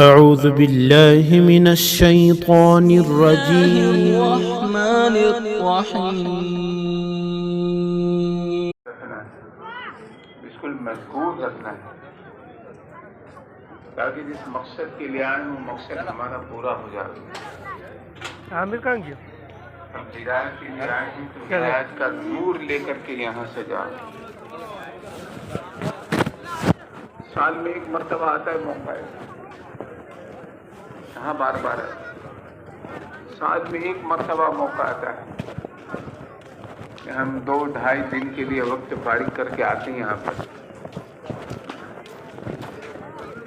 أعوذ بالله من الشيطان الرجيم. الرحمن الرحیم. بالکل مضبوط رکھنا ہے تاکہ جس مقصد کے لیے آئے وہ مقصد ہمارا پورا ہو جائے. عامر کہاں گیا؟ ہم ہدایت کے لیے آئے ہیں تو ہدایت کا نور لے کر کے یہاں سے جائیں. سال میں ایک مرتبہ آتا ہے موقع ہے یہاں بار بار ہے. سال میں ایک مرتبہ موقع آتا ہے کہ ہم 2-2.5 دن کے لیے وقت فارغ کر کے آتے ہیں یہاں پر.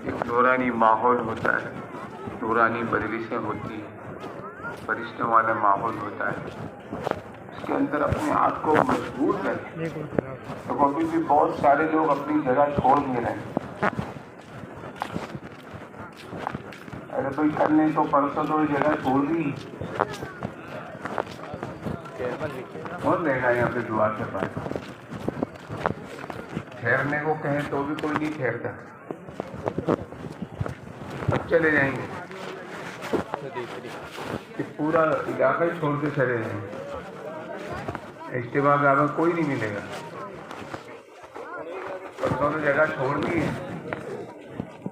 ایک نورانی ماحول ہوتا ہے, نورانی مجلسیں ہوتی ہیں, فرشتوں والا ماحول ہوتا ہے. اس کے اندر اپنے آپ کو مشغول کریں. تو ابھی بھی بہت سارے لوگ اپنی جگہ چھوڑ نہیں رہے ہیں. ارے کوئی کر لیں تو پرسوں تو جگہ چھوڑ دی. کون لے گا یہاں پہ دعا کے پاس؟ ٹھہرنے کو کہیں تو بھی کوئی نہیں ٹھہرتا. اب چلے جائیں گے کہ پورا علاقہ ہی چھوڑ کے چلے جائیں گے. اجتماع میں ہمیں کوئی نہیں ملے گا. پرسوں تو جگہ چھوڑ دی ہے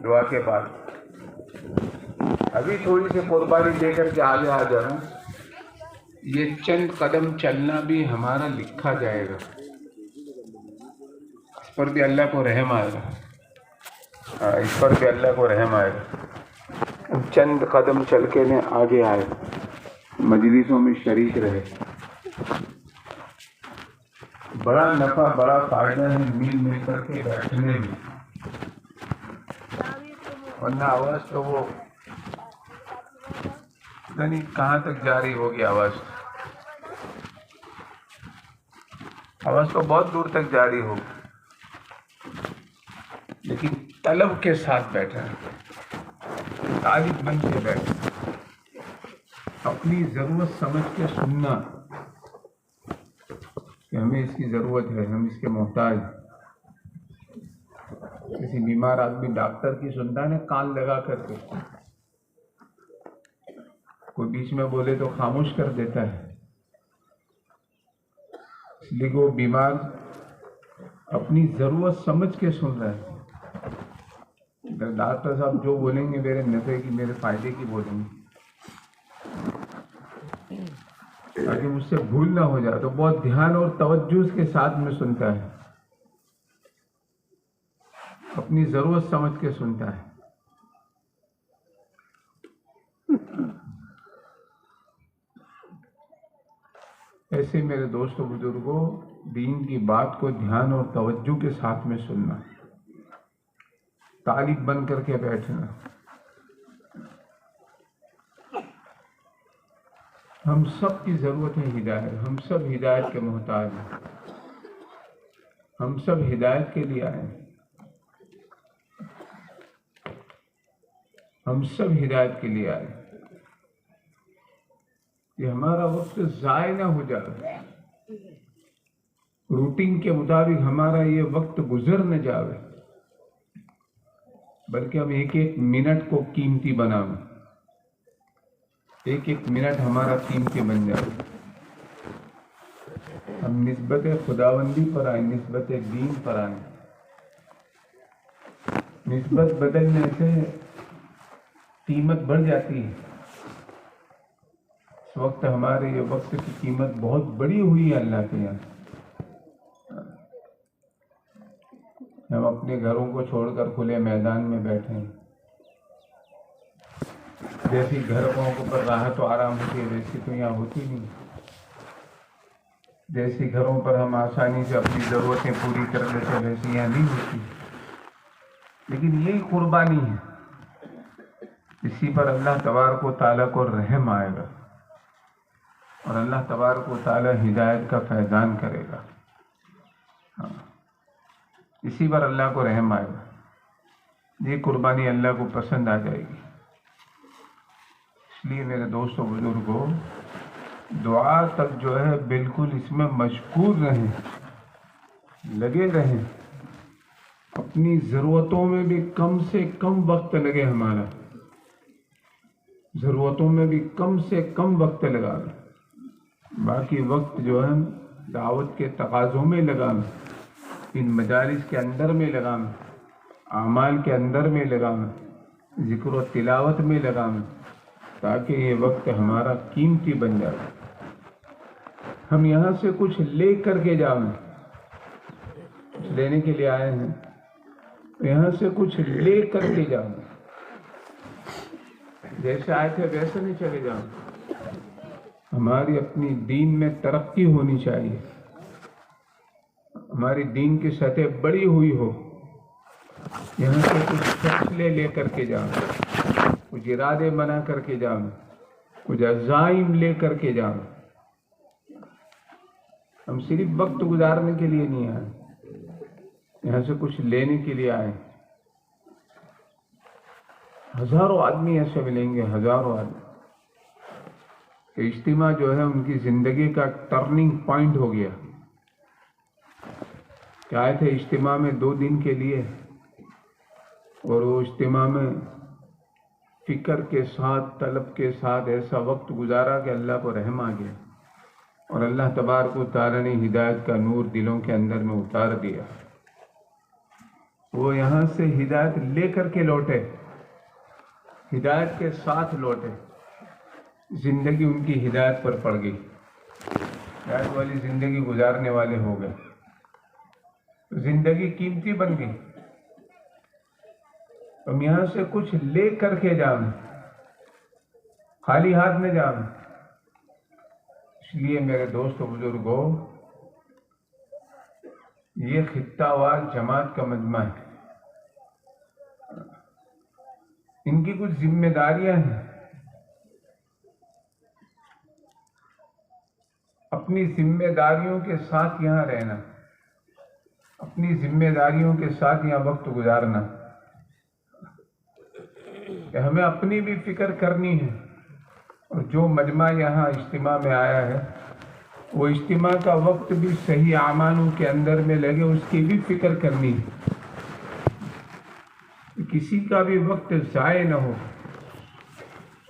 دعا کے بعد. ابھی تھوڑی سی قربانی دے کر کے آگے آ جانا. یہ چند قدم چلنا بھی ہمارا لکھا جائے گا. اس پر بھی اللہ کو رحم آئے گا. اس پر بھی اللہ کو رحم آئے گا. چند قدم چل کے آگے آئے, مجلسوں میں شریک رہے. بڑا نفع بڑا فائدہ ہے مل مل کر کے بیٹھنے میں. ورنہ آواز تو وہ پتہ نہیں کہاں تک جاری ہوگی. آواز تو بہت دور تک جاری ہوگی, لیکن طلب کے ساتھ بیٹھا ہے, طالب بن کے بیٹھا, اپنی ضرورت سمجھ کے سننا کہ ہمیں اس کی ضرورت ہے, ہم اس کے محتاج ہیں. کسی بیمار آدمی ڈاکٹر کی سنتا ہے نا کان لگا کر کے, کوئی بیچ میں بولے تو خاموش کر دیتا ہے. اس لیے وہ بیمار اپنی ضرورت سمجھ کے سن رہا ہے. ڈاکٹر صاحب جو بولیں گے میرے نفع کی میرے فائدے کی بولیں گے, تاکہ مجھ سے بھول نہ ہو جائے. تو بہت دھیان اور توجہ کے ساتھ میں سنتا ہے, اپنی ضرورت سمجھ کے سنتا ہے. ایسے میرے دوستوں بزرگوں, دین کی بات کو دھیان اور توجہ کے ساتھ میں سننا, طالب بن کر کے بیٹھنا. ہم سب کی ضرورت ہے ہدایت. ہم سب ہدایت کے محتاج ہیں. ہم سب ہدایت کے لیے آئے ہیں. ہم سب ہدایت کے لیے آئے. کہ ہمارا وقت ضائع نہ ہو جائے, روٹین کے مطابق ہمارا یہ وقت گزر نہ جائے, بلکہ ہم ایک ایک منٹ کو قیمتی بنائیں. ایک ایک منٹ ہمارا قیمتی بن جائے. ہم نسبت خداوندی پر آئیں, نسبت دین پر آئیں. نسبت بدلنے سے قیمت بڑھ جاتی ہے. اس وقت ہمارے یہ وقت کی قیمت بہت بڑی ہوئی ہے اللہ کے یہاں. ہم اپنے گھروں کو چھوڑ کر کھلے میدان میں بیٹھے ہیں. جیسی گھروں کے اوپر راحت و آرام ہوتی ہے ویسی تو یہاں ہوتی نہیں. جیسی گھروں پر ہم آسانی سے اپنی ضرورتیں پوری کر لیتے ویسی یہاں نہیں ہوتی. لیکن یہی قربانی ہے, اسی پر اللہ تبارک و تعالیٰ کو رحم آئے گا اور اللہ تبارک و تعالیٰ ہدایت کا فیضان کرے گا. اسی پر اللہ کو رحم آئے گا. یہ قربانی اللہ کو پسند آ جائے گی. اس لیے میرے دوستوں بزرگوں, دعا تک جو ہے بالکل اس میں مشغول رہیں, لگے رہیں. اپنی ضرورتوں میں بھی کم سے کم وقت لگے ہمارا. ضرورتوں میں بھی کم سے کم وقت لگاویں، باقی وقت جو ہے دعوت کے تقاضوں میں لگاویں، ان مجالس کے اندر میں لگاویں، اعمال کے اندر میں لگاویں، ذکر و تلاوت میں لگاویں، تاکہ یہ وقت ہمارا قیمتی بن جائے۔ ہم یہاں سے کچھ لے کر کے جائیں، کچھ لینے کے لیے آئے ہیں، یہاں سے کچھ لے کر کے جائیں، جیسے آئے تھے ویسے نہیں چلے جائیں۔ ہماری اپنی دین میں ترقی ہونی چاہیے، ہماری دین کی سطح بڑی ہوئی ہو، یہاں سے کچھ فیصلے لے کر کے جائیں، کچھ ارادے بنا کر کے جائیں، کچھ عزائم لے کر کے جائیں۔ ہم صرف وقت گزارنے کے لیے نہیں آئے، یہاں سے کچھ لینے کے لیے آئے۔ ہزاروں آدمی ایسے ملیں گے، ہزاروں آدمی کہ اجتماع جو ہے ان کی زندگی کا ٹرننگ پوائنٹ ہو گیا، کہ آئے تھے اجتماع میں 2 دن کے لیے، اور وہ اجتماع میں فکر کے ساتھ، طلب کے ساتھ ایسا وقت گزارا کہ اللہ کو رحم آ گیا، اور اللہ تبارک و تعالیٰ نے ہدایت کا نور دلوں کے اندر میں اتار دیا۔ وہ یہاں سے ہدایت لے کر کے لوٹے، ہدایت کے ساتھ لوٹے، زندگی ان کی ہدایت پر پڑ گئی، ہدایت والی زندگی گزارنے والے ہو گئے، زندگی قیمتی بن گئی۔ ہم یہاں سے کچھ لے کر کے جائیں، خالی ہاتھ میں جائیں۔ اس لیے میرے دوست و بزرگوں، یہ خطہ وار جماعت کا مجمع ہے، ان کی کچھ ذمہ داریاں ہیں، اپنی ذمہ داریوں کے ساتھ یہاں رہنا، اپنی ذمہ داریوں کے ساتھ یہاں وقت گزارنا، کہ ہمیں اپنی بھی فکر کرنی ہے، اور جو مجمع یہاں اجتماع میں آیا ہے وہ اجتماع کا وقت بھی صحیح اعمالوں کے اندر میں لگے، اس کی بھی فکر کرنی ہے، کسی کا بھی وقت ضائع نہ ہو،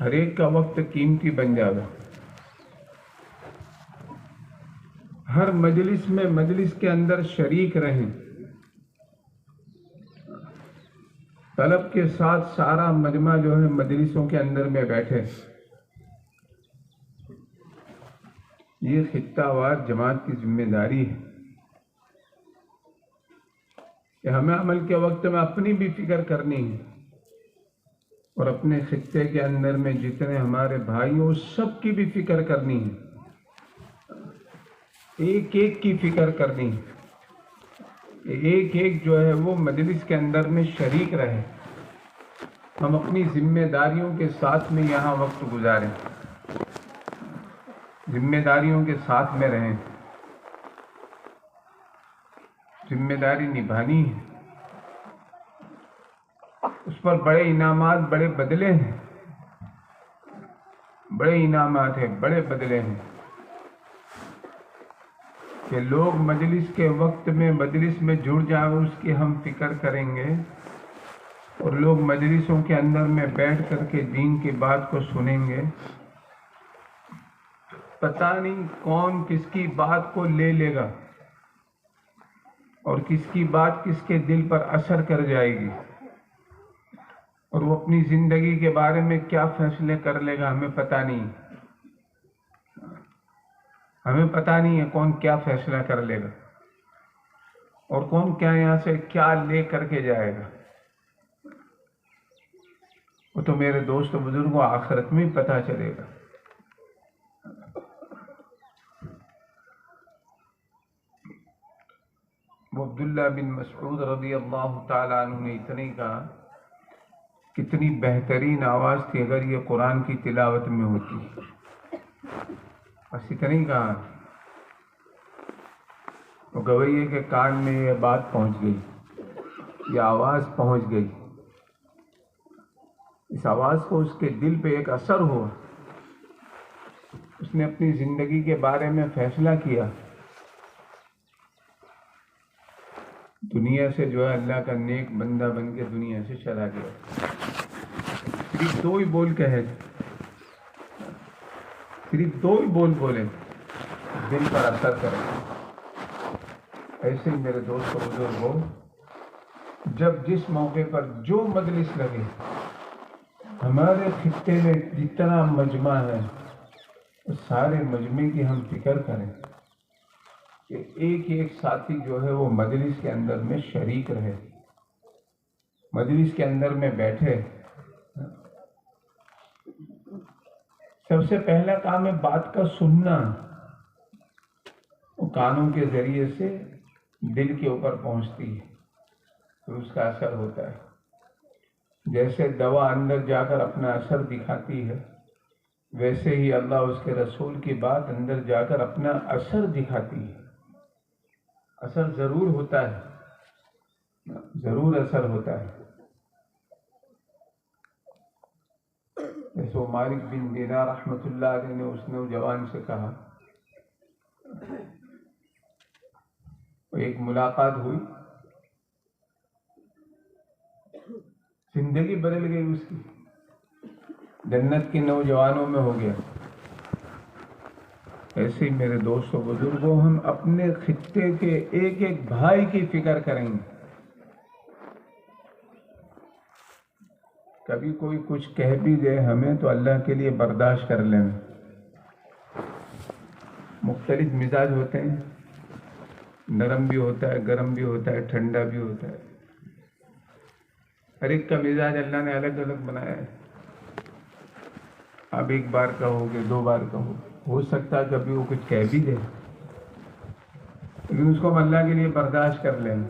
ہر ایک کا وقت قیمتی بن جائے۔ ہر مجلس میں مجلس کے اندر شریک رہیں، طلب کے ساتھ سارا مجمع جو ہے مجلسوں کے اندر میں بیٹھے۔ یہ خطہ وار جماعت کی ذمہ داری ہے کہ ہمیں عمل کے وقت میں اپنی بھی فکر کرنی ہے، اور اپنے خطے کے اندر میں جتنے ہمارے بھائی ہوں سب کی بھی فکر کرنی ہے، ایک ایک کی فکر کرنی ہے، ایک ایک جو ہے وہ مجلس کے اندر میں شریک رہے، ہم اپنی ذمہ داریوں کے ساتھ میں یہاں وقت گزاریں، ذمہ داریوں کے ساتھ میں رہیں، ذمہ داری نبھانی ہے، اس پر بڑے انعامات، بڑے بدلے ہیں، بڑے انعامات ہیں، بڑے بدلے ہیں، کہ لوگ مجلس کے وقت میں مجلس میں جڑ جائیں، اس کی ہم فکر کریں گے، اور لوگ مجلسوں کے اندر میں بیٹھ کر کے دین کی بات کو سنیں گے، پتہ نہیں کون کس کی بات کو لے لے گا، اور کس کی بات کس کے دل پر اثر کر جائے گی، اور وہ اپنی زندگی کے بارے میں کیا فیصلے کر لے گا، ہمیں پتہ نہیں، ہمیں پتہ نہیں ہے کون کیا فیصلہ کر لے گا، اور کون کیا یہاں سے کیا لے کر کے جائے گا، وہ تو میرے دوست و بزرگوں آخرت میں ہی پتہ چلے گا۔ وہ عبداللہ بن مسعود رضی اللہ تعالیٰ عنہ نے اتنی کہا، کتنی بہترین آواز تھی اگر یہ قرآن کی تلاوت میں ہوتی، بس اتنی کہا، وہ گویے کے کان میں یہ بات پہنچ گئی، یہ آواز پہنچ گئی، اس آواز کو اس کے دل پہ ایک اثر ہوا، اس نے اپنی زندگی کے بارے میں فیصلہ کیا، دنیا سے جو ہے اللہ کا نیک بندہ بن کے دنیا سے چلا گیا۔ صرف 2 ہی بول کے ہے، صرف 2 ہی بول بولے دل پر اثر کریں. ایسے ہی میرے دوستوں بزرگوں، جب جس موقع پر جو مجلس لگے، ہمارے خطے میں جتنا مجمع ہے اس سارے مجمع کی ہم فکر کریں کہ ایک ایک ساتھی جو ہے وہ مجلس کے اندر میں شریک رہے، مجلس کے اندر میں بیٹھے. سب سے پہلا کام ہے بات کا سننا. وہ کانوں کے ذریعے سے دل کے اوپر پہنچتی ہے، پھر اس کا اثر ہوتا ہے. جیسے دوا اندر جا کر اپنا اثر دکھاتی ہے، ویسے ہی اللہ اس کے رسول کی بات اندر جا کر اپنا اثر دکھاتی ہے. اثر ضرور ہوتا ہے، ضرور اثر ہوتا ہے. جیسے وہ مالک بن دینار رحمۃ اللہ علیہ نے اس نوجوان سے کہا، ایک ملاقات ہوئی، زندگی بدل گئی اس کی، جنت کے نوجوانوں میں ہو گیا. ایسے ہی میرے دوستوں بزرگوں، ہم اپنے خطے کے ایک ایک بھائی کی فکر کریں گے. کبھی کوئی کچھ کہہ بھی دے ہمیں تو اللہ کے لیے برداشت کر لیں. مختلف مزاج ہوتے ہیں، نرم بھی ہوتا ہے، گرم بھی ہوتا ہے، ٹھنڈا بھی ہوتا ہے. ہر ایک کا مزاج اللہ نے الگ الگ بنایا ہے. اب 1 بار کہو گے، 2 بار کہو، ہو سکتا ہے کبھی وہ کچھ کہہ بھی دے، لیکن اس کو ہم اللہ کے لیے برداشت کر لیں.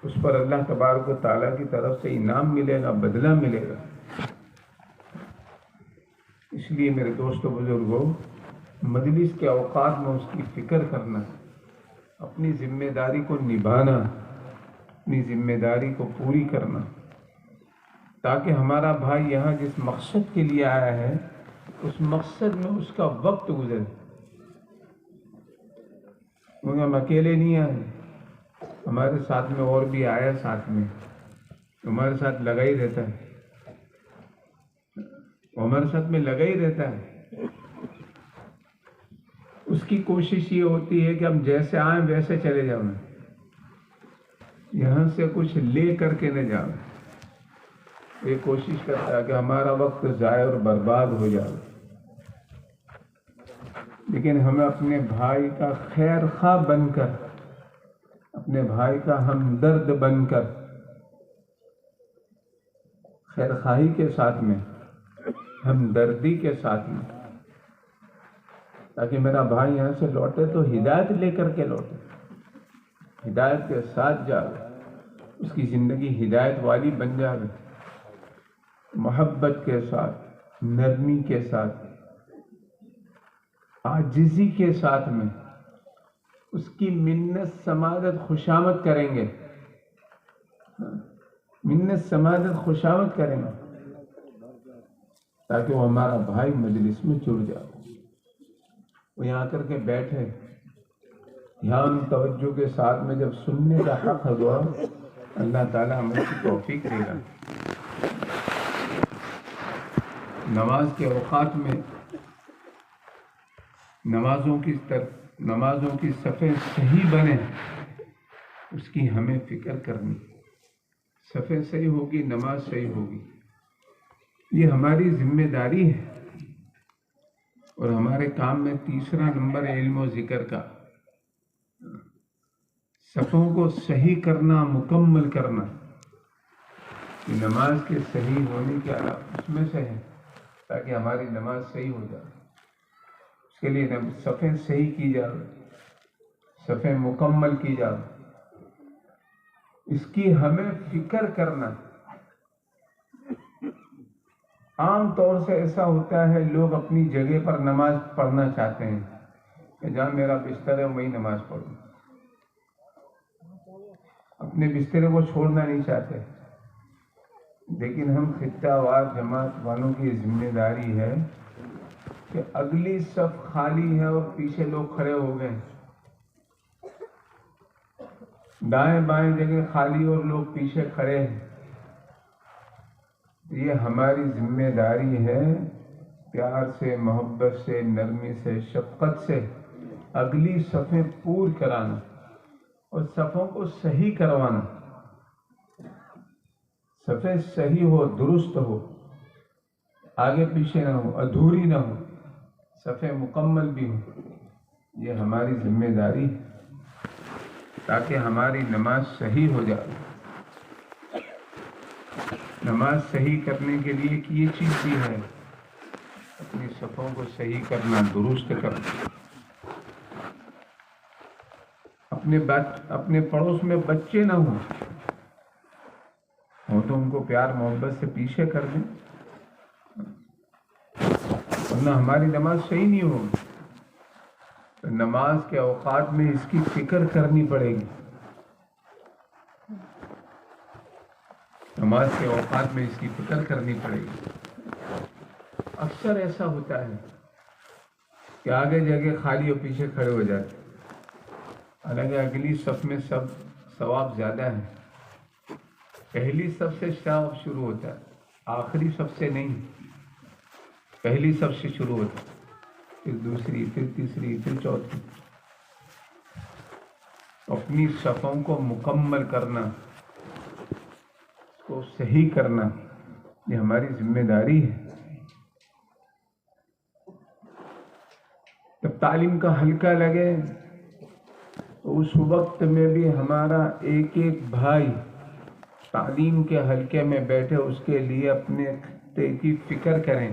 اس پر اللہ تبارک و تعالیٰ کی طرف سے انعام ملے گا، بدلہ ملے گا. اس لیے میرے دوستوں بزرگوں، مجلس کے اوقات میں اس کی فکر کرنا، اپنی ذمہ داری کو نبھانا، اپنی ذمہ داری کو پوری کرنا، تاکہ ہمارا بھائی یہاں جس مقصد کے لیے آیا ہے اس مقصد میں اس کا وقت گزرے. کیونکہ ہم اکیلے نہیں آئے، ہمارے ساتھ میں اور بھی آیا، ساتھ میں ہمارے ساتھ لگا ہی رہتا ہے، ہمارے ساتھ میں لگا ہی رہتا ہے. اس کی کوشش یہ ہوتی ہے کہ ہم جیسے آئیں ویسے چلے جاؤں، یہاں سے کچھ لے کر کے نہ جاؤں. یہ کوشش کرتا ہے کہ ہمارا وقت ضائع اور برباد ہو جائے. لیکن ہمیں اپنے بھائی کا خیر خواہ بن کر، اپنے بھائی کا ہمدرد بن کر، خیر خواہی کے ساتھ میں، ہمدردی کے ساتھ میں، تاکہ میرا بھائی یہاں سے لوٹے تو ہدایت لے کر کے لوٹے، ہدایت کے ساتھ جاوے، اس کی زندگی ہدایت والی بن جاوے. محبت کے ساتھ، نرمی کے ساتھ، عاجزی کے ساتھ میں اس کی منت سماجت خوشامد کریں گے، منت سماجت خوشامد کریں گے، تاکہ وہ ہمارا بھائی مجلس میں جڑ جائے. وہ یہاں کر کے بیٹھے، دھیان توجہ کے ساتھ میں جب سننے کا حق ہوا، اللہ تعالیٰ ہمیں کی توفیق دے گا. نماز کے اوقات میں نمازوں کی صفیں صحیح بنے، اس کی ہمیں فکر کرنی. صفیں صحیح ہوگی، نماز صحیح ہوگی، یہ ہماری ذمہ داری ہے. اور ہمارے کام میں تیسرا نمبر ہے علم و ذکر کا. صفوں کو صحیح کرنا، مکمل کرنا، یہ نماز کے صحیح ہونے کے اس میں سے ہے، تاکہ ہماری نماز صحیح ہو جائے. اس کے لیے صفیں صحیح کی جائے، صفیں مکمل کی جائے، اس کی ہمیں فکر کرنا. عام طور سے ایسا ہوتا ہے، لوگ اپنی جگہ پر نماز پڑھنا چاہتے ہیں کہ جہاں میرا بستر ہے وہیں نماز پڑھوں، اپنے بستر کو چھوڑنا نہیں چاہتے. لیکن ہم خطہ وار جماعت والوں کی ذمہ داری ہے کہ اگلی صف خالی ہے اور پیچھے لوگ کھڑے ہو گئے، دائیں بائیں جگہ خالی اور لوگ پیچھے کھڑے ہیں. یہ ہماری ذمہ داری ہے پیار سے، محبت سے، نرمی سے، شفقت سے اگلی صفیں پور کرانا اور صفوں کو صحیح کروانا. صفیں صحیح ہو، درست ہو، آگے پیچھے نہ ہو، ادھوری نہ ہو، صفیں مکمل بھی ہو. یہ ہماری ذمہ داری ہے تاکہ ہماری نماز صحیح ہو جائے. نماز صحیح کرنے کے لیے یہ چیز بھی ہے، اپنی صفوں کو صحیح کرنا، درست کرنا. اپنے پڑوس میں بچے نہ ہوں تو ان کو پیار محبت سے پیچھے کر دیں، ورنہ ہماری نماز صحیح نہیں ہوگی. تو نماز کے اوقات میں اس کی فکر کرنی پڑے گی. نماز کے اوقات میں اس کی فکر کرنی پڑے گی. اکثر ایسا ہوتا ہے کہ آگے جگہ خالی اور پیچھے کھڑے ہو جاتے، حالانکہ اگلی صف میں سب ثواب زیادہ ہے. پہلی صف سے ثواب شروع ہوتا ہے، آخری صف سے نہیں. پہلی صف سے شروع ہوتا ہے، پھر دوسری، پھر تیسری، پھر چوتھی. اپنی صفوں کو مکمل کرنا، اس کو صحیح کرنا، یہ ہماری ذمہ داری ہے. جب تعلیم کا حلقہ لگے تو اس وقت میں بھی ہمارا ایک ایک بھائی تعلیم کے حلقے میں بیٹھے، اس کے لیے اپنے خطے کی فکر کریں.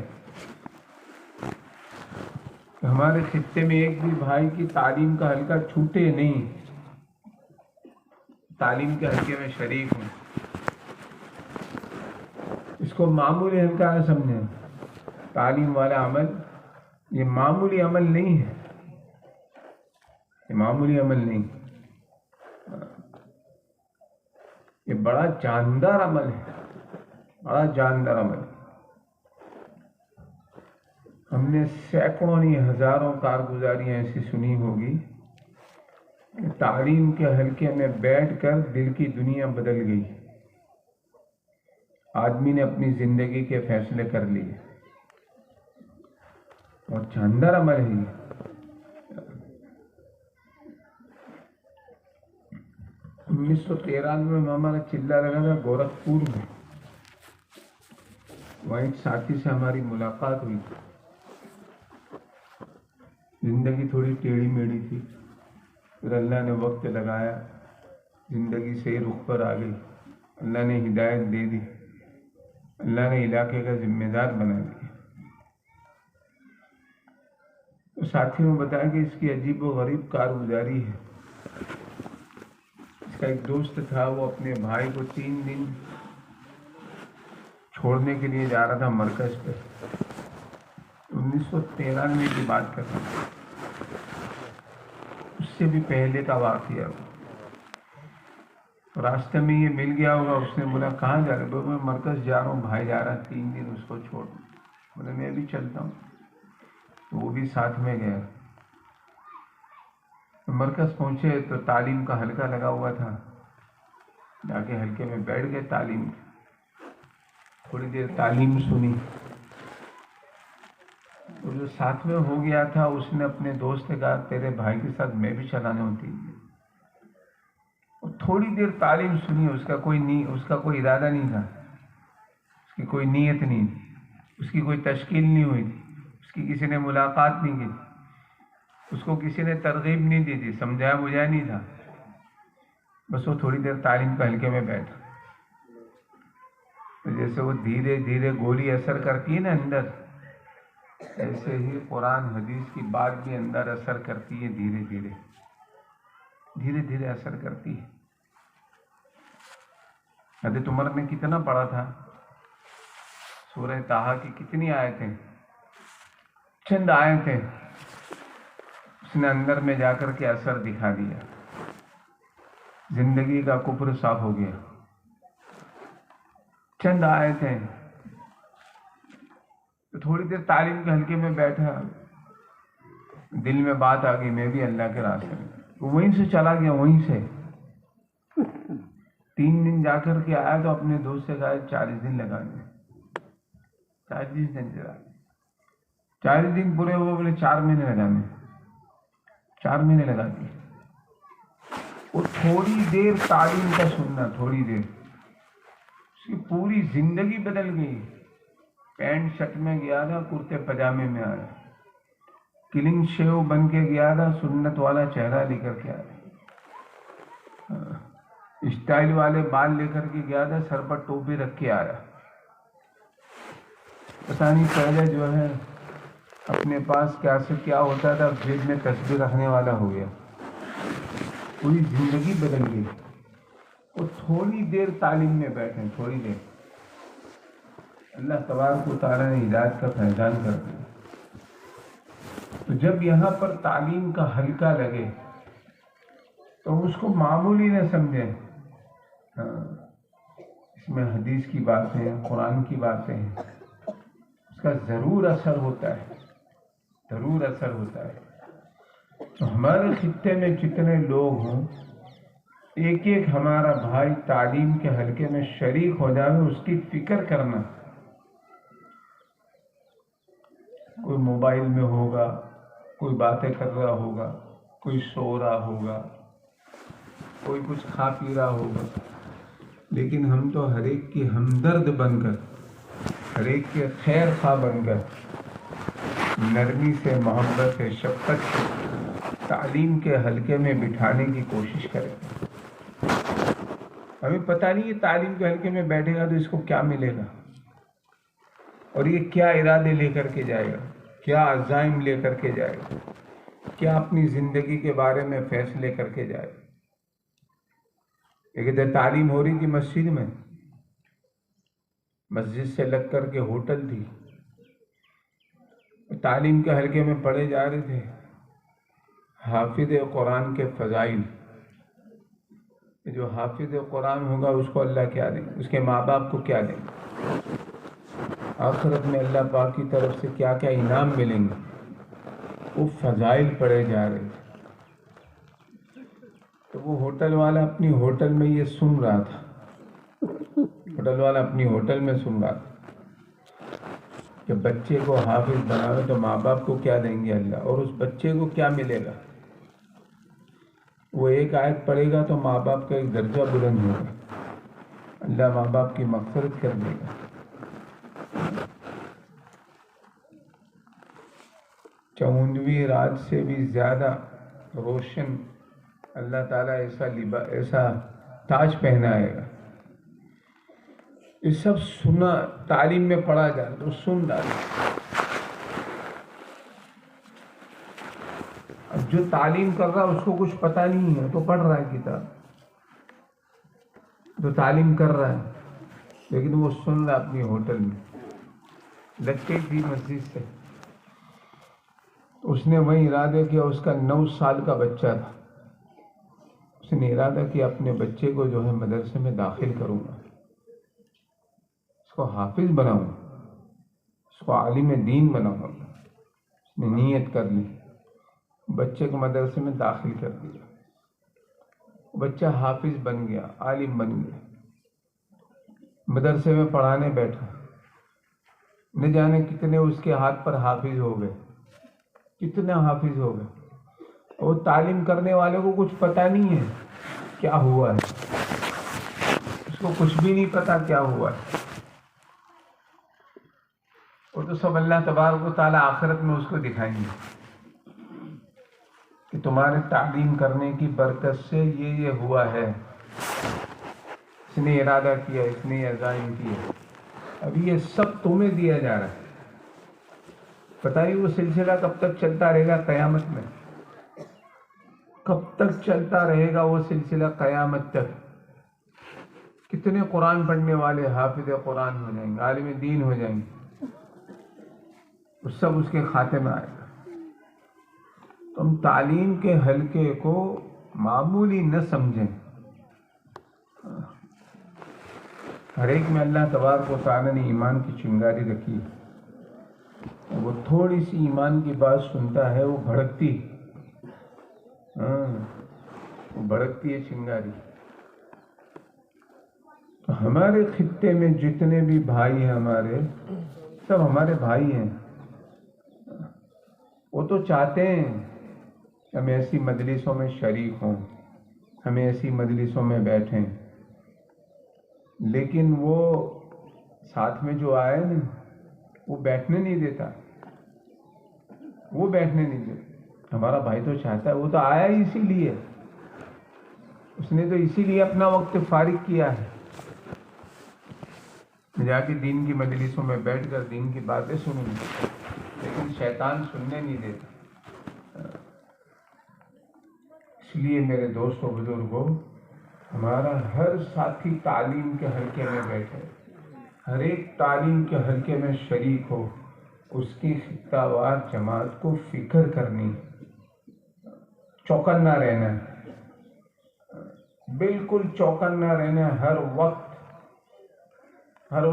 ہمارے خطے میں ایک بھی بھائی کی تعلیم کا حلقہ چھوٹے نہیں، تعلیم کے حلقے میں شریک ہوں. اس کو معمولی حلقہ نہ سمجھیں. تعلیم والا عمل یہ معمولی عمل نہیں ہے، یہ معمولی عمل نہیں، یہ بڑا جاندار عمل ہے، بڑا جاندار عمل. ہم نے سینکڑوں نہیں ہزاروں کارگزاریاں ایسی سنی ہوگی کہ تعلیم کے حلقے میں بیٹھ کر دل کی دنیا بدل گئی. آدمی نے اپنی زندگی کے فیصلے کر لیے. اور جاندار عمل ہے یہ. 1993 میں ہمارا چلہ لگا تھا گورکھپور میں. وہاں ایک ساتھی سے ہماری ملاقات ہوئی. زندگی تھوڑی ٹیڑھی میڑھی تھی، پھر اللہ نے وقت لگایا، زندگی صحیح رخ پر آ گئی. اللہ نے ہدایت دے دی، اللہ نے علاقے کا ذمہ دار بنا دیا. تو ساتھیوں نے بتایا کہ اس کی عجیب و غریب کارگزاری ہے. اس کا ایک دوست تھا، وہ اپنے بھائی کو 3 دن چھوڑنے کے لیے جا رہا تھا مرکز پہ. 1993 کی بات کر رہا ہوں، اس سے بھی پہلے کا واقعہ ہو. راستے میں یہ مل گیا ہوگا. اس نے بولا کہاں جا رہے؟ میں مرکز جا رہا ہوں، بھائی جا رہا ہے 3 دن اس کو چھوڑ. بولے میں بھی چلتا ہوں. تو وہ بھی ساتھ میں گیا. مرکز پہنچے تو تعلیم کا حلقہ لگا ہوا تھا. جا کے حلقے میں بیٹھ گئے. تعلیم تھوڑی دیر تعلیم سنی. اور جو ساتھ میں ہو گیا تھا اس نے اپنے دوست سے کہا تیرے بھائی کے ساتھ میں بھی چلانے ہوتی. اور تھوڑی دیر تعلیم سنی. اس کا کوئی ارادہ نہیں تھا، اس کی کوئی نیت نہیں تھی، اس کی کوئی تشکیل نہیں ہوئی تھی، اس کی کسی نے ملاقات نہیں کی تھی، اس کو کسی نے ترغیب نہیں دی تھی، سمجھایا بجھایا نہیں تھا. بس وہ تھوڑی دیر تعلیم کے حلقے میں بیٹھا. جیسے وہ دھیرے دھیرے گولی اثر کرتی ہے نا اندر، ایسے ہی قرآن حدیث کی بات بھی اندر اثر کرتی ہے. دھیرے دھیرے اثر کرتی ہے. حضرت عمر نے کتنا پڑھا تھا؟ سورہ طٰہٰ کی کتنی آیتیں؟ چند آیتیں. اس نے اندر میں جا کر کے اثر دکھا دیا. زندگی کا کفر صاف ہو گیا. چند آیتیں. تھوڑی دیر تعلیم کے حلقے میں بیٹھا، دل میں بات آ گئی میں بھی اللہ کے راستے میں. وہیں سے چلا گیا. وہیں سے 3 دن جا کر کے آیا تو اپنے دوست سے کہا 40 دن لگا دیں. 40 دن چلا. 40 دن پورے ہوئے، بولے 4 مہینے لگانے، 4 مہینے لگا دیے. وہ تھوڑی دیر تعلیم کا سننا، تھوڑی دیر، اس کی پوری زندگی بدل گئی. پینٹ شرٹ میں گیا تھا، کرتے پجامے میں آیا. کلین شیو بن کے گیا تھا، سنت والا چہرہ لے کر کے آیا. اسٹائل والے بال لے کر کے گیا تھا، سر پر ٹوپی رکھ کے آیا. پتہ نہیں پہلے جو ہے اپنے پاس کیا سے کیا ہوتا تھا، جیب میں تسبیح رکھنے والا ہو گیا. پوری زندگی بدل گئی. وہ تھوڑی دیر تعلیم میں بیٹھے، تھوڑی دیر. اللہ تبارک و تعالیٰ نے ہدایت کا فیضان کر دیا. تو جب یہاں پر تعلیم کا حلقہ لگے تو اس کو معمولی نہ سمجھیں. اس میں حدیث کی باتیں، قرآن کی باتیں ہیں، اس کا ضرور اثر ہوتا ہے، ضرور اثر ہوتا ہے. تو ہمارے خطے میں جتنے لوگ ہوں، ایک ایک ہمارا بھائی تعلیم کے حلقے میں شریک ہو جائے، اس کی فکر کرنا. کوئی موبائل میں ہوگا، کوئی باتیں کر رہا ہوگا، کوئی سو رہا ہوگا، کوئی کچھ کھا پی رہا ہوگا، لیکن ہم تو ہر ایک کی ہمدرد بن کر، ہر ایک کے خیر خواہ بن کر، نرمی سے، محبت سے، شفقت سے تعلیم کے حلقے میں بٹھانے کی کوشش کریں. ہمیں پتہ نہیں یہ تعلیم کے حلقے میں بیٹھے گا تو اس کو کیا ملے گا، اور یہ کیا ارادے لے کر کے جائے گا، کیا عزائم لے کر کے جائے گا، کیا اپنی زندگی کے بارے میں فیصلے کر کے جائے گا. لیکن تعلیم ہو رہی تھی مسجد میں، مسجد سے لگ کر کے ہوٹل تھی، تعلیم کے حلقے میں پڑھے جا رہے تھے حافظ قرآن کے فضائل. جو حافظ قرآن ہوگا اس کو اللہ کیا دیں گے، اس کے ماں باپ کو کیا دیں گے، آخرت میں اللہ پاک کی طرف سے کیا کیا انعام ملیں گے. وہ فضائل پڑھے جا رہے تھے. تو وہ ہوٹل والا اپنی ہوٹل میں یہ سن رہا تھا، ہوٹل والا اپنی ہوٹل میں سن رہا تھا کہ بچے کو حافظ بناوے تو ماں باپ کو کیا دیں گے اللہ، اور اس بچے کو کیا ملے گا. وہ ایک آیت پڑھے گا تو ماں باپ کا ایک درجہ بلند ہوگا، اللہ ماں باپ کی مغفرت کر دے گا. 54ویں رات سے بھی زیادہ روشن اللہ تعالیٰ ایسا تاج پہنائے گا. یہ سب سنا، تعلیم میں پڑھا جائے تو سن ڈالے. اب جو تعلیم کر رہا اس کو کچھ پتہ نہیں ہے تو پڑھ رہا ہے کتاب، جو تعلیم کر رہا ہے لیکن وہ سن رہا اپنی ہوٹل میں لگتے تھی مسجد سے. اس نے وہی ارادہ کیا، اس کا 9 سال کا بچہ تھا، اس نے ارادہ کیا اپنے بچے کو جو ہے مدرسے میں داخل کروں گا، اس کو حافظ بناؤں گا، اس کو عالم دین بناؤں گا. اس نے نیت کر لی، بچے کو مدرسے میں داخل کر دیا. بچہ حافظ بن گیا، عالم بن گیا. مدرسے میں پڑھانے بیٹھا، نہ جانے کتنے اس کے ہاتھ پر حافظ ہو گئے، کتنے حافظ ہو گئے. اور تعلیم کرنے والے کو کچھ پتہ نہیں ہے کیا ہوا ہے، اس کو کچھ بھی نہیں پتا کیا ہوا ہے. وہ تو سب اللہ تبارک و تعالیٰ آخرت میں اس کو دکھائیں گے کہ تمہارے تعلیم کرنے کی برکت سے یہ ہوا ہے، اس نے ارادہ کیا، اس نے عزائم کیا. ابھی یہ سب تمہیں دیا جا رہا ہے. پتہ نہیں وہ سلسلہ کب تک چلتا رہے گا قیامت میں، کب تک چلتا رہے گا وہ سلسلہ قیامت تک. کتنے قرآن پڑھنے والے حافظ قرآن ہو جائیں گے، عالم دین ہو جائیں گے، وہ سب اس کے کھاتے میں آئے گا. تم تعلیم کے حلقے کو معمولی نہ سمجھیں. ہر ایک میں اللہ تبارک و تعالیٰ نے ایمان کی چنگاری رکھی. وہ تھوڑی سی ایمان کی بات سنتا ہے، وہ بھڑکتی ہے چنگاری. تو ہمارے خطے میں جتنے بھی بھائی ہیں، ہمارے سب ہمارے بھائی ہیں. وہ تو چاہتے ہیں کہ ہم ایسی مجلسوں میں شریک ہوں، ہم ایسی مجلسوں میں بیٹھیں، لیکن وہ ساتھ میں جو آئے نا وہ بیٹھنے نہیں دیتا، وہ بیٹھنے نہیں دیتا۔ ہمارا بھائی تو چاہتا ہے، وہ تو آیا ہی اسی لیے، اس نے تو اسی لیے اپنا وقت فارغ کیا ہے، جا کے دین کی مجلسوں میں بیٹھ کر دین کی باتیں سنوں، لیکن شیطان سننے نہیں دیتا۔ اس لیے میرے دوستوں بزرگوں، ہمارا ہر ساتھی تعلیم کے حلقے میں بیٹھے، ہر ایک تعلیم کے حلقے میں شریک ہو، اس کی خطہ وار جماعت کو فکر کرنی، چوکنا رہنا، بالکل چوکنا رہنا، ہر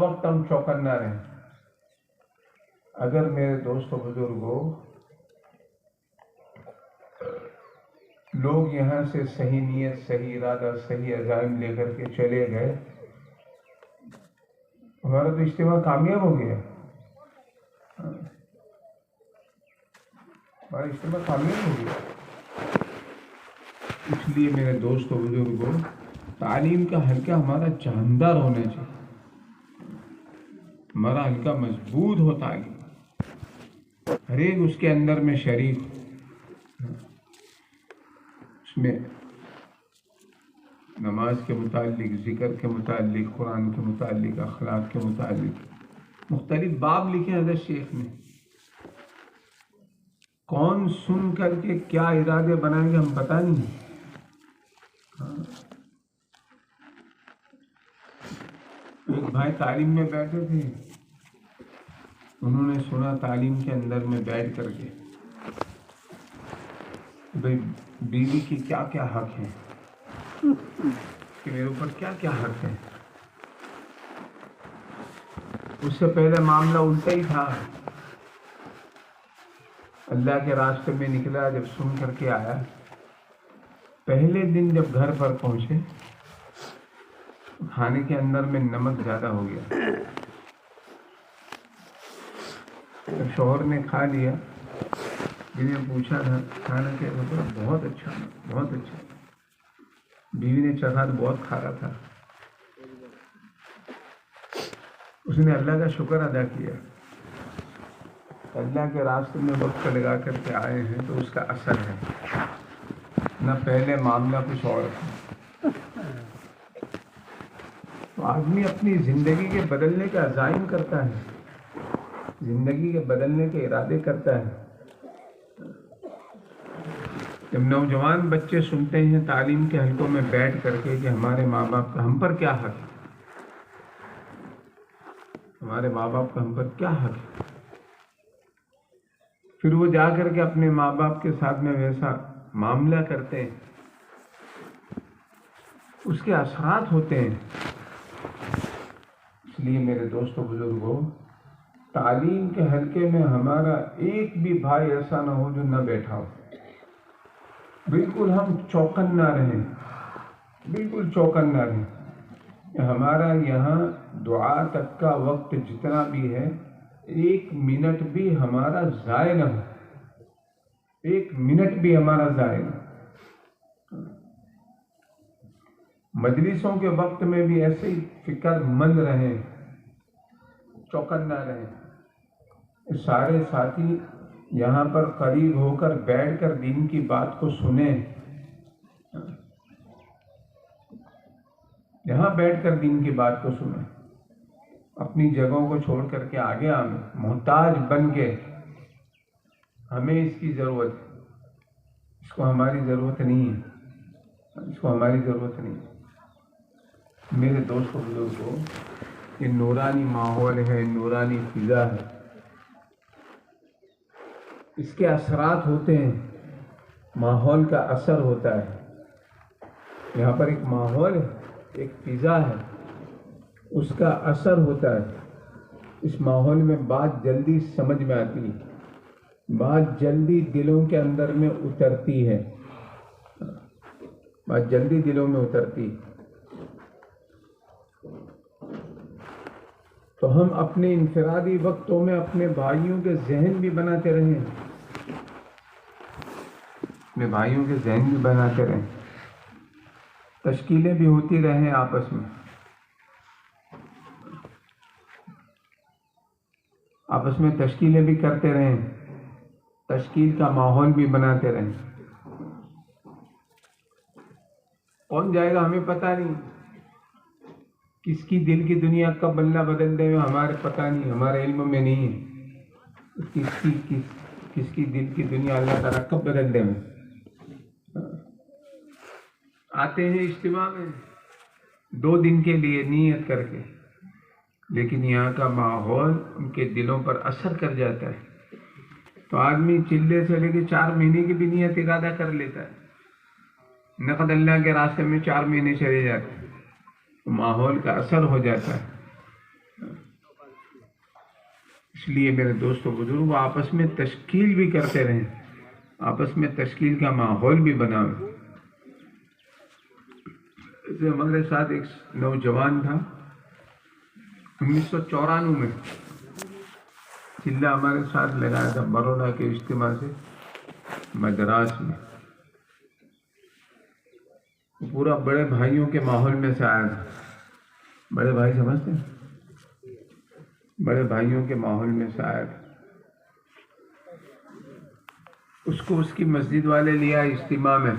وقت ہم چوکنا رہیں۔ اگر میرے دوستوں بزرگوں لوگ یہاں سے صحیح نیت، صحیح ارادہ، صحیح عزائم لے کر کے چلے گئے، ہمارا تو اجتماع کامیاب ہو گیا، ہمارا اجتماع کامیاب ہو گیا۔ اس لیے میرے دوستوں بزرگوں، تعلیم کا حلقہ ہمارا جاندار ہونا چاہیے، ہمارا حلقہ مضبوط ہو، تعلیم ہر ایک اس کے اندر میں شریک ہو، اس میں نماز کے متعلق، ذکر کے متعلق، قرآن کے متعلق، اخلاق کے متعلق مختلف باب لکھے حضرت شیخ نے۔ کون سن کر کے کیا ارادے بنائیں گے ہم پتہ نہیں۔ ایک بھائی تعلیم میں بیٹھے تھے، انہوں نے سنا تعلیم کے اندر میں بیٹھ کر کے بھئی بیوی کی کیا کیا حق ہیں، کہ میرے اوپر کیا کیا حق ہیں۔ اس سے پہلے معاملہ الٹا ہی تھا، اللہ کے راستے میں نکلا، جب سن کر کے آیا، پہلے دن جب گھر پر پہنچے، کھانے کے اندر میں نمک زیادہ ہو گیا۔ جب شوہر نے کھا لیا، جنہیں پوچھا تھا کھانا کیسا تھا، بہت اچھا، بہت اچھا۔ بیوی نے چکھا تو بہت کھارا تھا۔ اس نے اللہ کا شکر ادا کیا، اللہ کے راستے میں وقت لگا کر کے آئے ہیں تو اس کا اثر ہے، نہ پہلے معاملہ کچھ اور تھا۔ تو آدمی اپنی زندگی کے بدلنے کا عزائم کرتا ہے، زندگی کے بدلنے کے ارادے کرتا ہے۔ جب نوجوان بچے سنتے ہیں تعلیم کے حلقوں میں بیٹھ کر کے کہ ہمارے ماں باپ کا ہم پر کیا حق ہے، ہمارے ماں باپ کا ہم پر کیا حق ہے، پھر وہ جا کر کے اپنے ماں باپ کے ساتھ میں ویسا معاملہ کرتے ہیں، اس کے اثرات ہوتے ہیں۔ اس لیے میرے دوستوں بزرگوں، تعلیم کے حلقے میں ہمارا ایک بھی بھائی ایسا نہ ہو جو نہ بیٹھا ہو، بالکل ہم چوکنا رہیں، بالکل چوکنا رہیں کہ ہمارا یہاں دعا تک کا وقت جتنا بھی ہے، ایک منٹ بھی ہمارا ضائع نہ ہو، ایک منٹ بھی ہمارا ضائع نہ ہو۔ مجلسوں کے وقت میں بھی ایسے ہی فکر مند رہیں، چوکنا رہیں، سارے ساتھی یہاں پر قریب ہو کر بیٹھ کر دین کی بات کو سنیں، یہاں بیٹھ کر دین کی بات کو سنیں، اپنی جگہوں کو چھوڑ کر کے آگے آئیں، محتاج بن کے۔ ہمیں اس کی ضرورت ہے، اس کو ہماری ضرورت نہیں ہے، اس کو ہماری ضرورت نہیں ہے۔ میرے دوستوں بزرگوں، یہ نورانی ماحول ہے، نورانی فضا ہے، اس کے اثرات ہوتے ہیں، ماحول کا اثر ہوتا ہے۔ یہاں پر ایک ماحول ہے، ایک فضا ہے، اس کا اثر ہوتا ہے۔ اس ماحول میں بات جلدی سمجھ میں آتی ہے، بات جلدی دلوں کے اندر میں اترتی ہے، بات جلدی دلوں میں اترتی ہے۔ تو ہم اپنے انفرادی وقتوں میں اپنے بھائیوں کے ذہن بھی بناتے رہیں، اپنے بھائیوں کے ذہن بھی بناتے رہیں، تشکیلیں بھی ہوتی رہیں آپس میں، آپس میں تشکیلیں بھی کرتے رہیں، تشکیل کا ماحول بھی بناتے رہیں۔ کون جائے گا ہمیں پتہ نہیں، کس کی دل کی دنیا کب اللہ بدل دے ہمارے پتہ نہیں، ہمارے علم میں نہیں ہے، کس کی دل کی دنیا اللہ تعالیٰ کب بدل دے۔ آتے ہیں اجتماع میں 2 دن کے لیے نیت کر کے، لیکن یہاں کا ماحول ان کے دلوں پر اثر کر جاتا ہے، تو آدمی چلے سے لے کے 4 مہینے کی بھی نیت ارادہ کر لیتا ہے، نقد اللہ کے راستے میں 4 مہینے چلے جاتے ہیں، تو ماحول کا اثر ہو جاتا ہے۔ اس لیے میرے دوستو بزرگ آپس میں تشکیل بھی کرتے رہیں، آپس میں تشکیل کا ماحول بھی بناؤ۔ ہمارے ساتھ ایک نوجوان تھا 1994 میں، چلہ ہمارے ساتھ لگایا تھا بروڈا کے اجتماع سے مدراس میں، پورا بڑے بھائیوں کے ماحول میں سے آیا تھا، بڑے بھائی سمجھتے ہیں، بڑے بھائیوں کے ماحول میں سے آیا تھا۔ اس کو اس کی مسجد والے لیا اجتماع میں،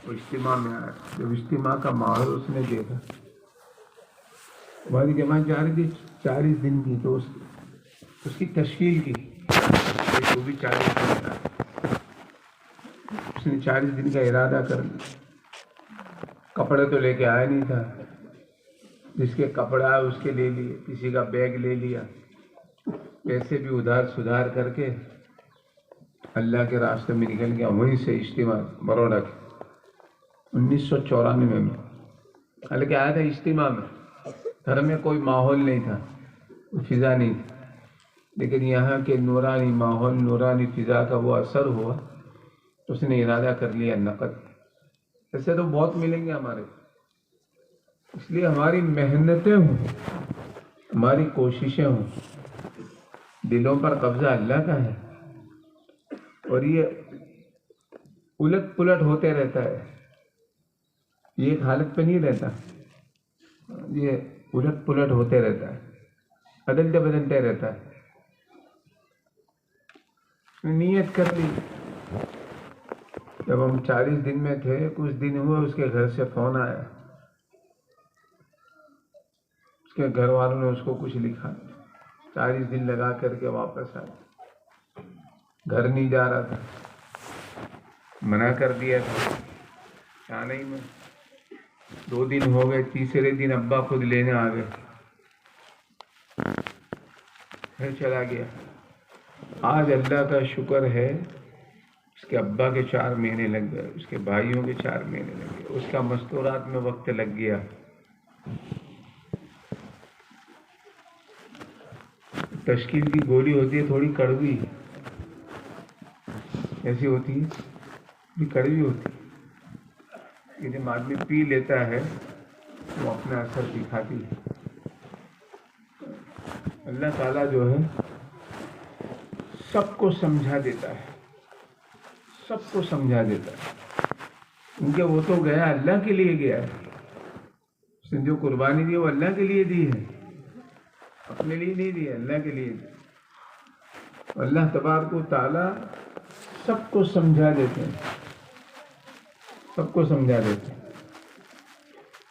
وہ اجتماع میں آیا، جب اجتماع کا ماحول اس نے دیکھا، ہماری جماعت جا رہی تھی 40 دن کی، تو اس کی تشکیل کی، وہ بھی 40 دن کا، اس نے 40 دن کا ارادہ کر لیا۔ کپڑے تو لے کے آیا نہیں تھا، جس کے کپڑا ہے اس کے لے لیے، کسی کا بیگ لے لیا، پیسے بھی ادھار سدھار کر کے اللہ کے راستے میں نکل گیا، وہیں سے اجتماع بروڈا کے 1994 میں، حالانکہ آیا تھا اجتماع میں، گھر میں کوئی ماحول نہیں تھا، کوئی فضا نہیں تھی، لیکن یہاں کے نورانی ماحول، نورانی فضا کا وہ اثر ہوا، اس نے ارادہ کر لیا نقد۔ ایسے تو بہت ملیں گے ہمارے، اس لیے ہماری محنتیں ہوں، ہماری کوششیں ہوں، دلوں پر قبضہ اللہ کا ہے، اور یہ الٹ پلٹ ہوتے رہتا ہے، یہ ایک حالت پہ نہیں رہتا، یہ الٹ پلٹ ہوتے رہتا ہے، بدلتے بدلتے رہتا ہے۔ نیت کر لی، جب ہم 40 دن میں تھے، کچھ دن ہوئے اس کے گھر سے فون آیا، اس کے گھر والوں نے اس کو کچھ لکھا، 40 دن لگا کر کے واپس آیا، گھر نہیں جا رہا تھا، منع کر دیا تھا، جانا ہی میں، 2 دن ہو گئے، تیسرے دن ابا خود لینے آ گئے، گھر چلا گیا۔ آج اللہ کا شکر ہے اس کے ابا کے 4 مہینے لگ گئے، اس کے بھائیوں کے 4 مہینے لگ گئے، اس کا مستورات میں وقت لگ گیا۔ تشکیل کی گولی ہوتی ہے تھوڑی کڑوی، ایسی ہوتی ہے بھی کڑوی ہوتی ہے، کہ جب آدمی پی لیتا ہے وہ اپنا اثر دکھاتی ہے۔ اللہ تعالیٰ جو ہے سب کو سمجھا دیتا ہے، سب کو سمجھا دیتا ہے، کیونکہ وہ تو گیا اللہ کے لیے گیا ہے، اس نے جو قربانی دی وہ اللہ کے لیے دی ہے، اپنے لیے نہیں دی، اللہ کے لیے دی۔ اللہ تبارک و تعالیٰ سب کو سمجھا دیتے ہیں، سب کو سمجھا دیتے ہیں۔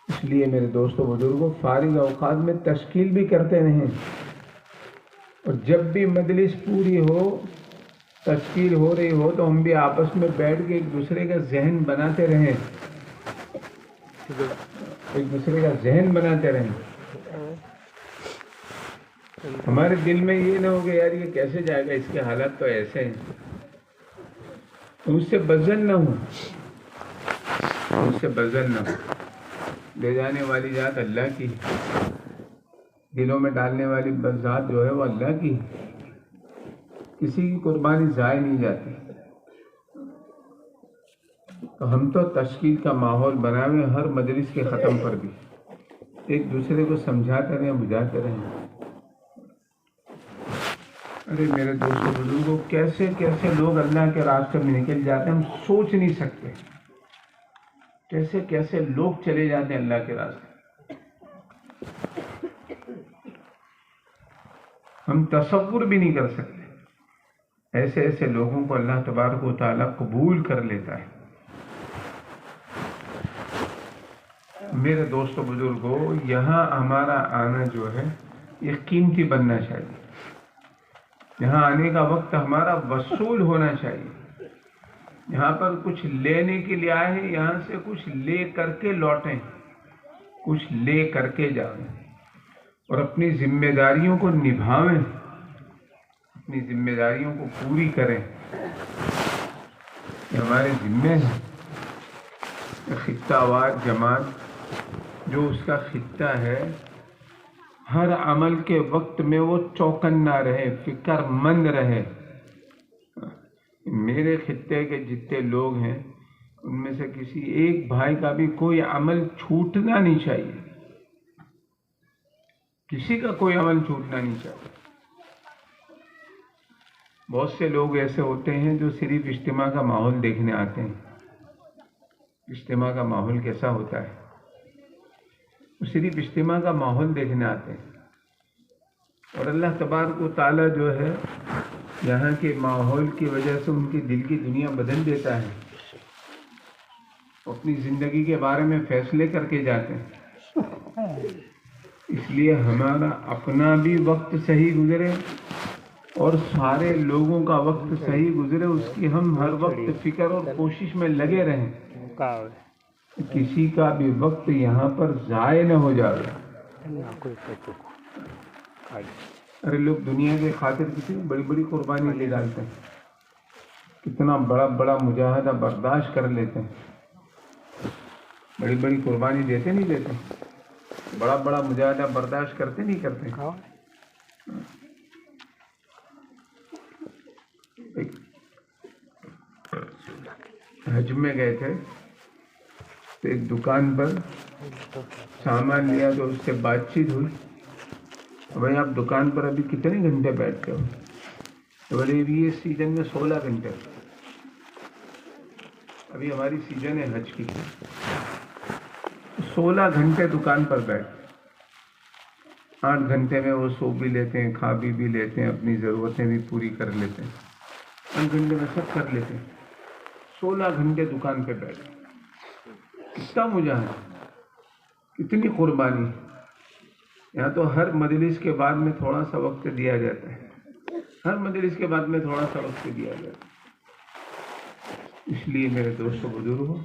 اس لیے میرے دوستوں بزرگوں فارغ اوقات میں تشکیل بھی کرتے رہیں، اور جب بھی مجلس پوری ہو، تشکیل ہو رہی ہو، تو ہم بھی آپس میں بیٹھ کے ایک دوسرے کا ذہن بناتے رہیں، ایک دوسرے کا ذہن بناتے رہیں۔ ہمارے دل میں یہ نہ ہو کہ یار یہ کیسے جائے گا، اس کے حالات تو ایسے ہیں، اس سے بزن نہ ہو، اس سے بزن نہ ہو۔ لے جانے والی ذات اللہ کی، دلوں میں ڈالنے والی ذات جو ہے وہ اللہ کی، کسی کی قربانی ضائع نہیں جاتی۔ تو ہم تو تشکیل کا ماحول بنائیں، ہر مجلس کے ختم پر بھی ایک دوسرے کو سمجھاتے رہیں، بجھاتے رہیں۔ ارے میرے دوستوں بزرگوں، کیسے کیسے لوگ اللہ کے راستے میں نکل جاتے ہیں، ہم سوچ نہیں سکتے کیسے کیسے لوگ چلے جاتے ہیں اللہ کے راستے، ہم تصور بھی نہیں کر سکتے۔ ایسے ایسے لوگوں کو اللہ تبارک و تعالیٰ قبول کر لیتا ہے۔ میرے دوستوں بزرگوں، یہاں ہمارا آنا جو ہے یہ قیمتی بننا چاہیے، یہاں آنے کا وقت ہمارا وصول ہونا چاہیے۔ یہاں پر کچھ لینے کے لیے آئے ہیں، یہاں سے کچھ لے کر کے لوٹیں، کچھ لے کر کے جائیں اور اپنی ذمہ داریوں کو نبھائیں، اپنی ذمہ داریوں کو پوری کریں۔ یہ ہمارے ذمے ہے۔ خطہ وار جماعت جو اس کا خطہ ہے، ہر عمل کے وقت میں وہ چوکنا رہے، فکر مند رہے۔ میرے خطے کے جتنے لوگ ہیں ان میں سے کسی ایک بھائی کا بھی کوئی عمل چھوٹنا نہیں چاہیے، کسی کا کوئی عمل چھوٹنا نہیں چاہیے۔ بہت سے لوگ ایسے ہوتے ہیں جو صرف اجتماع کا ماحول دیکھنے آتے ہیں۔ اجتماع کا ماحول کیسا ہوتا ہے؟ وہ صرف اجتماع کا ماحول دیکھنے آتے ہیں، اور اللہ تبارک و تعالیٰ جو ہے یہاں کے ماحول کی وجہ سے ان کے دل کی دنیا بدل دیتا ہے، اپنی زندگی کے بارے میں فیصلے کر کے جاتے ہیں۔ اس لیے ہمارا اپنا بھی وقت صحیح گزرے اور سارے لوگوں کا وقت صحیح گزرے، اس کی ہم ہر وقت فکر اور کوشش میں لگے رہیں، کسی کا بھی وقت یہاں پر ضائع نہ ہو جائے۔ ارے لوگ دنیا کے خاطر کتنی بڑی بڑی قربانی لے ڈالتے ہیں، کتنا بڑا بڑا مجاہدہ برداشت کر لیتے ہیں، بڑی بڑی قربانی دیتے نہیں دیتے، بڑا بڑا مجاہدہ برداشت کرتے نہیں کرتے۔ حج میں گئے تھے تو ایک دکان پر سامان لیا تو اس سے بات چیت ہوئی، بھائی آپ دکان پر ابھی کتنے گھنٹے بیٹھتے ہو؟ تو بولے یہ سیزن میں 16 گھنٹے، ابھی ہماری سیزن ہے حج کی، 16 گھنٹے دکان پر بیٹھ، 8 گھنٹے میں وہ سو بھی لیتے ہیں، کھا بھی لیتے ہیں، اپنی ضرورتیں بھی پوری کر لیتے ہیں، 8 گھنٹے میں سب کر لیتے ہیں، 16 گھنٹے دکان پہ بیٹھ، کتنا مجاہدہ، کتنی قربانی۔ یہاں تو ہر مجلس کے بعد میں تھوڑا سا وقت دیا جاتا ہے، ہر مجلس کے بعد میں تھوڑا سا وقت دیا جاتا ہے۔ اس لیے میرے دوستو بزرگوں،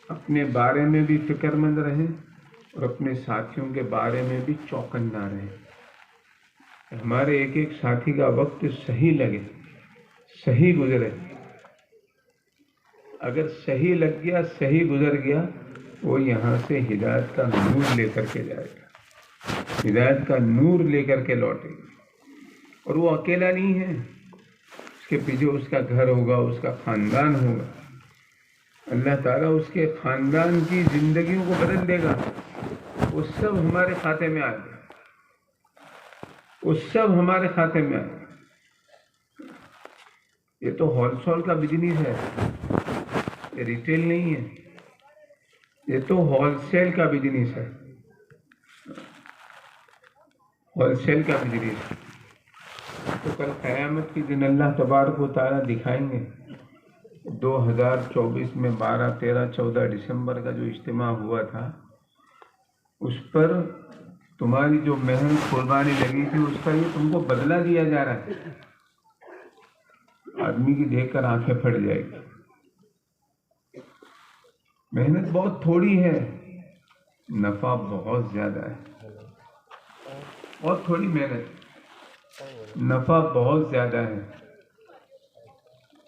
اپنے بارے میں بھی فکر مند رہیں اور اپنے ساتھیوں کے بارے میں بھی چوکنا رہیں، ہمارے ایک ایک ساتھی کا وقت صحیح لگے، صحیح گزرے۔ اگر صحیح لگ گیا، صحیح گزر گیا، وہ یہاں سے ہدایت کا نور لے کر کے جائے گا، ہدایت کا نور لے کر کے لوٹے گا۔ اور وہ اکیلا نہیں ہے، اس کے پیچھے اس کا گھر ہوگا، اس کا خاندان ہوگا، اللہ تعالیٰ اس کے خاندان کی زندگیوں کو بدل دے گا، وہ سب ہمارے کھاتے میں آئے گا، وہ سب ہمارے کھاتے میں آئے گا۔ یہ تو ہول سیل کا بزنس ہے، یہ ریٹیل نہیں ہے، یہ تو ہول سیل کا بزنس ہے، ہول سیل کا بزنس۔ تو کل قیامت کے دن اللہ تبارک و تعالیٰ دکھائیں گے۔ 2024 میں 12، 13، 14 دسمبر کا جو اجتماع ہوا تھا، اس پر تمہاری جو محنت قربانی لگی تھی اس کا یہ تم کو بدلہ دیا جا رہا ہے۔ آدمی کی دیکھ کر آنکھیں پھٹ جائے گی۔ محنت بہت تھوڑی ہے، نفع بہت زیادہ ہے، بہت تھوڑی محنت، نفع بہت زیادہ ہے۔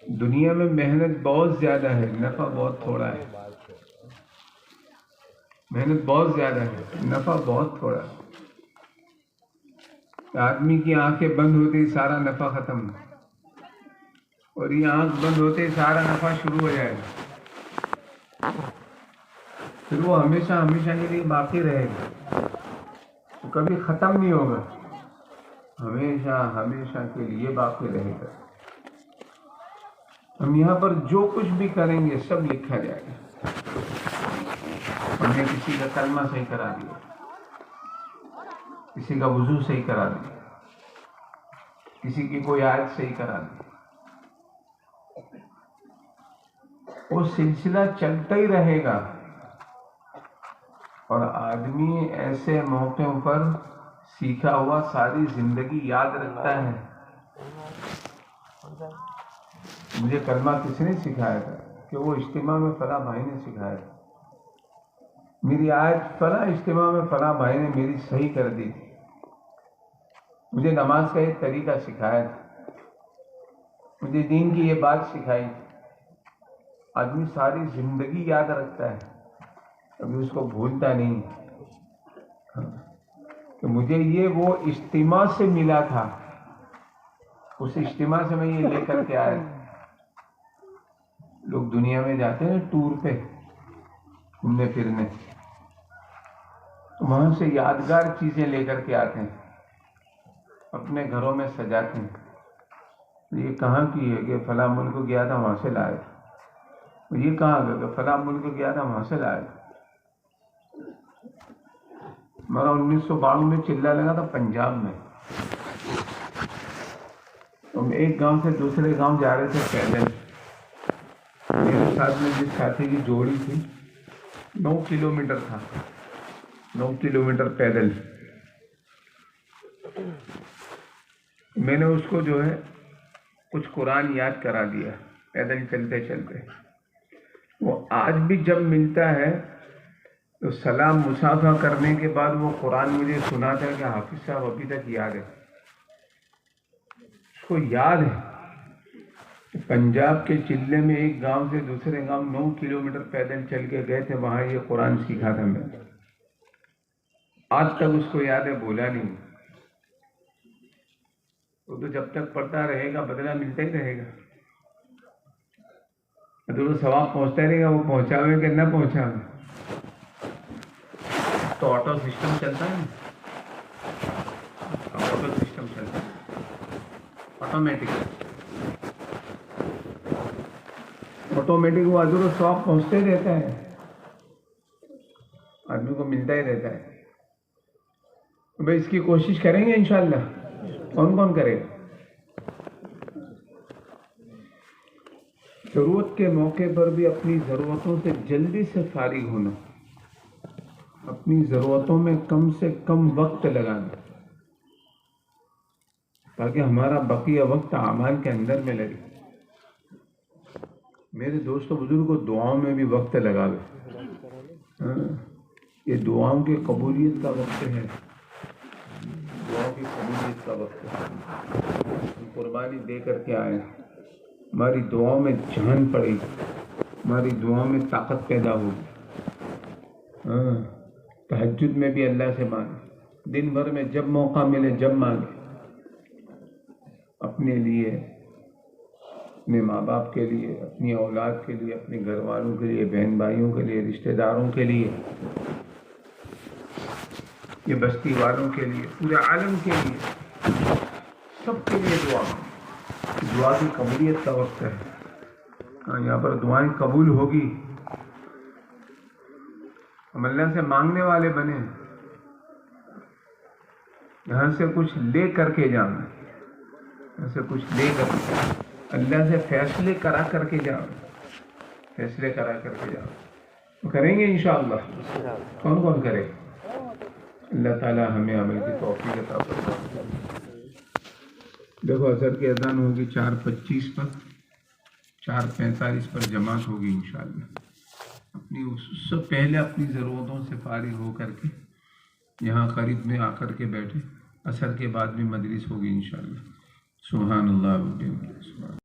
دنیا میں محنت بہت زیادہ ہے، نفع بہت تھوڑا ہے۔ محنت بہت زیادہ ہے، نفع بہت تھوڑا ہے۔ آدمی کی آنکھیں بند ہوتے ہی سارا نفع ختم، اور یہ آنکھ بند ہوتے ہی سارا نفع شروع ہو جائے گا، پھر وہ ہمیشہ ہمیشہ کے لیے باقی رہے گا، وہ کبھی ختم نہیں ہوگا۔ ہمیشہ ہمیشہ کے لیے باقی رہے گا. ہم یہاں پر جو کچھ بھی کریں گے سب لکھا جائے گا. ہم نے کسی کا کلمہ صحیح کرا دیا، کسی کا وضو صحیح کرا دیا، کسی کی کوئی آیت صحیح کرا دی، وہ سلسلہ چلتا ہی رہے گا. اور آدمی ایسے موقعوں پر سیکھا ہوا ساری زندگی یاد رکھتا ہے. مجھے کلمہ کس نے سکھایا تھا؟ کہ وہ اجتماع میں فلاں بھائی نے سکھایا تھا. میری آیت فلاں اجتماع میں فلاں بھائی نے میری صحیح کر دی تھی. مجھے نماز کا ایک طریقہ سکھایا تھا، مجھے دین کی یہ بات سکھائی تھی. آدمی ساری زندگی یاد رکھتا ہے، کبھی اس کو بھولتا نہیں کہ مجھے یہ وہ اجتماع سے ملا تھا، اس اجتماع سے میں یہ لے کر کے آیا تھا. لوگ دنیا میں جاتے ہیں ٹور پہ گھومنے پھرنے، تو وہاں سے یادگار چیزیں لے کر کے آتے ہیں، اپنے گھروں میں سجاتے ہیں. یہ کہاں کی ہے؟ کہ فلاں ملک گیا تھا وہاں سے لایا تھا. یہ کہاں گیا؟ کہ فلاں ملک گیا تھا وہاں سے لایا تھا. ہمارا 1952 میں چلہ لگا تھا پنجاب میں. ہم ایک گاؤں سے دوسرے گاؤں جا رہے تھے پیدل. میرے ساتھ میں جس ساتھی کی جوڑی تھی 9 کلومیٹر تھا، 9 کلومیٹر پیدل. میں نے اس کو جو ہے کچھ قرآن یاد کرا دیا پیدل چلتے چلتے. وہ آج بھی جب ملتا ہے تو سلام مصافحہ کرنے کے بعد وہ قرآن مجھے سناتا ہے کہ حافظ صاحب ابھی تک یاد ہے. اس کو یاد ہے پنجاب کے چلے میں ایک گاؤں سے دوسرے گاؤں 9 کلومیٹر پیدل چل کے گئے تھے، وہاں یہ قرآن سیکھا تھا میں نے. آج تک اس کو یاد ہے، بولا نہیں. وہ تو جب تک پڑھتا رہے گا بدلہ ملتا ہی رہے گا. تو وہ ثواب پہنچتا رہے گا، وہ پہنچاوے کہ نہ پہنچاوے. تو آٹو سسٹم چلتا ہے نا، آٹو سسٹم چلتا ہے آٹومیٹک وہ اجر و ثواب پہنچتے رہتا ہے، آدمی کو ملتا ہی رہتا ہے. بھائی اس کی کوشش کریں گے انشاءاللہ. کون کون کرے گا؟ ضرورت کے موقع پر بھی اپنی ضرورتوں سے جلدی سے فارغ ہونا، اپنی ضرورتوں میں کم سے کم وقت لگانا، تاکہ ہمارا بقیہ وقت اعمال کے اندر میں لگے. میرے دوست و بزرگ کو دعاؤں میں بھی وقت لگاوے. یہ دعاؤں کی قبولیت کا وقت ہے، دعاؤں کی قبولیت کا وقت ہے. ہم قربانی دے کر کے آئے، ہماری دعاؤں میں جان پڑے گی، ہماری دعاؤں میں طاقت پیدا ہوگی. تہجد میں بھی اللہ سے مانگے، دن بھر میں جب موقع ملے جب مانگے. اپنے لیے، اپنے ماں باپ کے لیے، اپنی اولاد کے لیے، اپنے گھر والوں کے لیے، بہن بھائیوں کے لیے، رشتہ داروں کے لیے، یہ بستی والوں کے لیے، پورے عالم کے لیے، سب کے لیے دعا. دعا کی قبولیت کا وقت ہے. یہاں پر دعائیں قبول ہوگی. ہم اللہ سے مانگنے والے بنے، یہاں سے کچھ لے کر کے جانا، یہاں سے کچھ لے کر کے، اللہ سے فیصلے کرا کر کے جانا، فیصلے کرا کر کے جانا. کریں گے انشاءاللہ. کون کون کرے؟ اللہ تعالی ہمیں عمل کی توفیق عطا فرمائے. دیکھو عصر کی اذان ہوگی 4:25 پر، 4:45 پر جماعت ہوگی انشاءاللہ. اپنی اس سے پہلے اپنی ضرورتوں سے فارغ ہو کر کے یہاں قریب میں آ کر کے بیٹھے. عصر کے بعد بھی مجلس ہوگی انشاءاللہ. سبحان اللہ.